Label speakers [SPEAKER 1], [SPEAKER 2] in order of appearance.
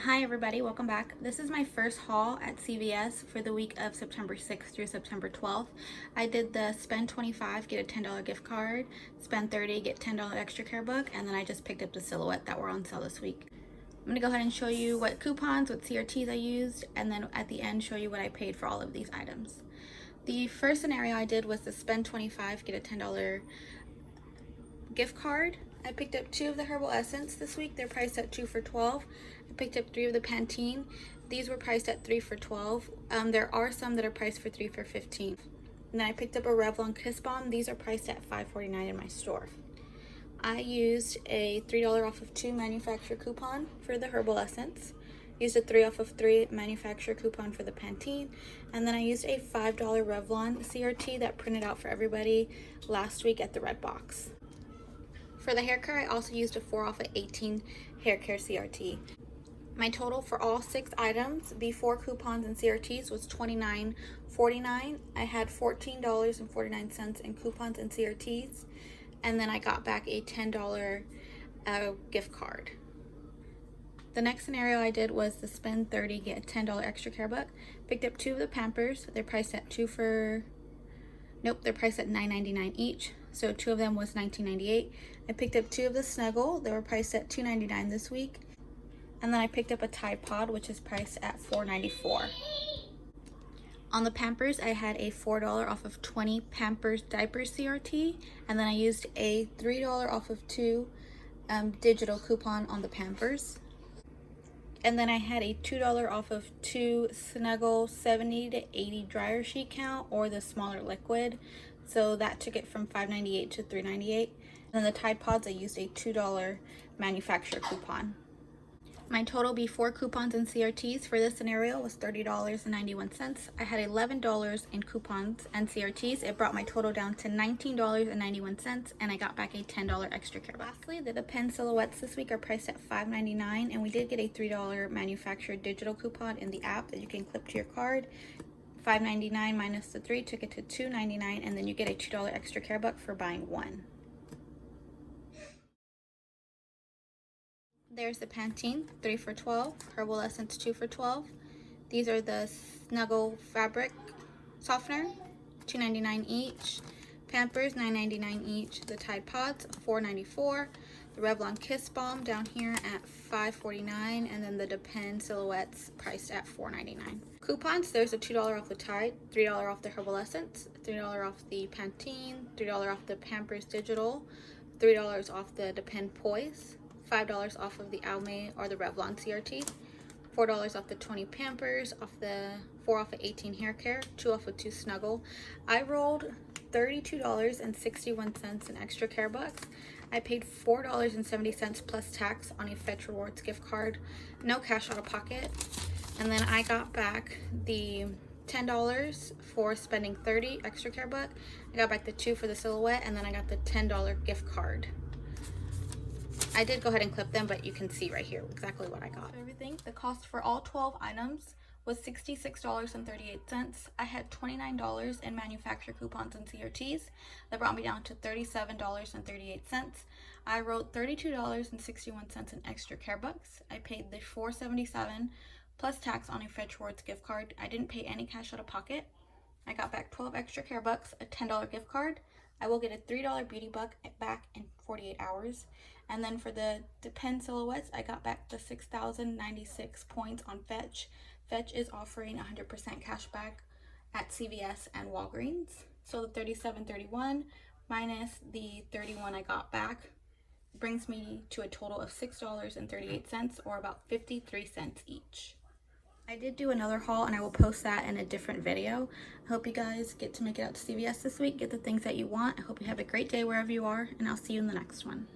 [SPEAKER 1] Hi everybody, welcome back. This is my first haul at CVS for the week of September 6th through September 12th. I did the spend $25, get a $10 gift card, spend $30, get $10 extra care book, and then I just picked up the silhouette that were on sale this week. I'm going to go ahead and show you what coupons, what CRTs I used, and then at the end show you what I paid for all of these items. The first scenario I did was the spend $25, get a $10 gift card. I picked up 2 of the Herbal Essence this week. They're priced at 2 for $12. I picked up 3 of the Pantene. These were priced at 3 for $12. There are some that are priced for 3 for $15. And then I picked up a Revlon Kiss Balm. These are priced at $5.49 in my store. I used a $3 off of 2 manufacturer coupon for the Herbal Essence. Used a 3 off of 3 manufacturer coupon for the Pantene. And then I used a $5 Revlon CRT that printed out for everybody last week at the Red Box. For the hair care, I also used a 4 off of 18 hair care CRT. My total for all 6 items before coupons and CRTs was $29.49. I had $14.49 in coupons and CRTs, and then I got back a $10 gift card. The next scenario I did was the spend $30, get a $10 extra care book. Picked up 2 of the Pampers. They're priced at they're priced at $9.99 each. So 2 of them was $19.98. I picked up 2 of the Snuggle. They were priced at $2.99 this week. And then I picked up a Tide Pod, which is priced at $4.94. On the Pampers, I had a $4 off of 20 Pampers diapers CRT. And then I used a $3 off of 2 digital coupon on the Pampers. And then I had a $2 off of 2 Snuggle 70 to 80 dryer sheet count, or the smaller liquid. So that took it from $5.98 to $3.98. And then the Tide Pods, I used a $2 manufacturer coupon. My total before coupons and CRTs for this scenario was $30.91. I had $11 in coupons and CRTs. It brought my total down to $19.91, and I got back a $10 extra care book. Lastly, the pen silhouettes this week are priced at $5.99, and we did get a $3 manufacturer digital coupon in the app that you can clip to your card. $5.99 minus the 3 took it to $2.99, and then you get a $2 extra care book for buying 1. There's the Pantene 3 for $12, Herbal Essence 2 for $12. These are the Snuggle fabric softener, $2.99 each. Pampers $9.99 each. The Tide Pods $4.94. The Revlon Kiss Balm down here at $5.49, and then the Depend silhouettes priced at $4.99. Coupons, there's a $2 off the Tide, $3 off the Herbal Essence, $3 off the Pantene, $3 off the Pampers Digital, $3 off the Depend Poise, $5 off of the Almay or the Revlon CRT, $4 off the 20 Pampers, off the 4 off of 18 hair care, 2 off of 2 Snuggle. I rolled $32.61 in extra care bucks. I paid $4.70 plus tax on a Fetch Rewards gift card, no cash out of pocket. And then I got back the $10 for spending $30 extra care buck. I got back the 2 for the silhouette, and then I got the $10 gift card. I did go ahead and clip them, but you can see right here exactly what I got. For everything, the cost for all 12 items was $66.38. I had $29 in manufacturer coupons and CRTs. That brought me down to $37.38. I wrote $32.61 in extra care bucks. I paid the $4.77 plus tax on a Fetch Rewards gift card. I didn't pay any cash out of pocket. I got back 12 extra care bucks, a $10 gift card. I will get a $3 beauty buck back in 48 hours. And then for the Depend silhouettes, I got back the 6,096 points on Fetch. Fetch is offering 100% cash back at CVS and Walgreens. So the $37.31 minus the $31 I got back brings me to a total of $6.38, or about 53 cents each. I did do another haul, and I will post that in a different video. I hope you guys get to make it out to CVS this week, get the things that you want. I hope you have a great day wherever you are, and I'll see you in the next one.